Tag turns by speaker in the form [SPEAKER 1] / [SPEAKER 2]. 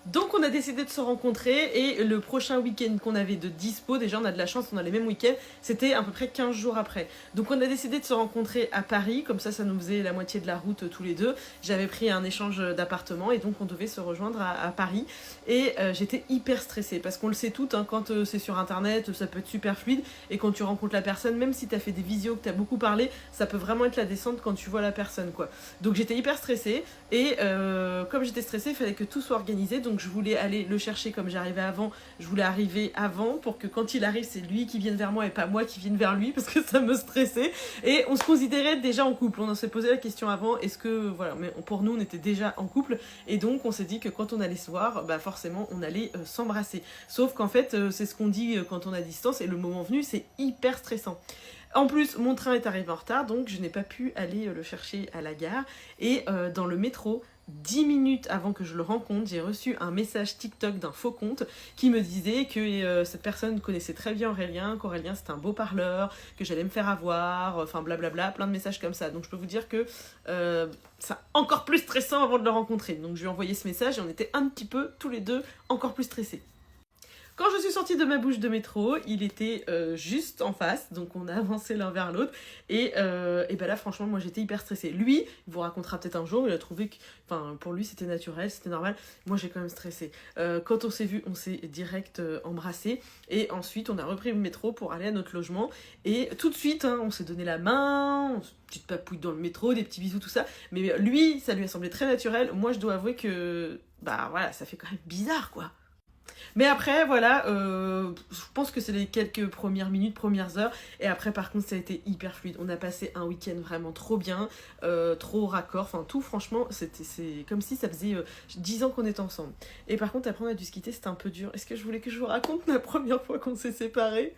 [SPEAKER 1] Donc on a décidé de se rencontrer et le prochain week-end qu'on avait de dispo, déjà on a de la chance, on a les mêmes week-ends, c'était à peu près 15 jours après. Donc on a décidé de se rencontrer à Paris, comme ça nous faisait la moitié de la route tous les deux. J'avais pris un échange d'appartement et donc on devait se rejoindre à Paris. Et j'étais hyper stressée parce qu'on le sait toutes, hein, quand c'est sur internet ça peut être super fluide et quand tu rencontres la personne, même si tu as fait des visios, que tu as beaucoup parlé, ça peut vraiment être la descente quand tu vois la personne quoi. Donc j'étais hyper stressée et comme j'étais stressée, il fallait que tout soit organisé. Donc je voulais aller le chercher comme j'arrivais avant. Je voulais arriver avant pour que quand il arrive, c'est lui qui vienne vers moi et pas moi qui vienne vers lui parce que ça me stressait. Et on se considérait déjà en couple. On s'est posé la question avant, est-ce que, voilà, mais pour nous on était déjà en couple et donc on s'est dit que quand on allait se voir, bah forcément on allait s'embrasser. Sauf qu'en fait, c'est ce qu'on dit quand on a distance et le moment venu, c'est hyper stressant. En plus, mon train est arrivé en retard, donc je n'ai pas pu aller le chercher à la gare. Et dans le métro, 10 minutes avant que je le rencontre, j'ai reçu un message TikTok d'un faux compte qui me disait que cette personne connaissait très bien Aurélien, qu'Aurélien c'était un beau parleur, que j'allais me faire avoir, enfin blablabla, plein de messages comme ça. Donc je peux vous dire que c'est encore plus stressant avant de le rencontrer. Donc je lui ai envoyé ce message et on était un petit peu tous les deux encore plus stressés. Quand je suis sortie de ma bouche de métro, il était juste en face, donc on a avancé l'un vers l'autre, et ben là franchement moi j'étais hyper stressée. Lui, il vous racontera peut-être un jour, il a trouvé que, enfin pour lui c'était naturel, c'était normal, moi j'ai quand même stressé. Quand on s'est vu, on s'est direct embrassé, et ensuite on a repris le métro pour aller à notre logement, et tout de suite hein, on s'est donné la main, petite papouille dans le métro, des petits bisous, tout ça, mais lui, ça lui a semblé très naturel. Moi je dois avouer que, bah voilà, ça fait quand même bizarre quoi. Mais après, voilà, je pense que c'est les quelques premières minutes, premières heures. Et après, par contre, ça a été hyper fluide. On a passé un week-end vraiment trop bien, trop raccord. Enfin, tout, franchement, c'est comme si ça faisait 10 ans qu'on était ensemble. Et par contre, après, on a dû se quitter, c'était un peu dur. Est-ce que je voulais que je vous raconte la première fois qu'on s'est séparés ?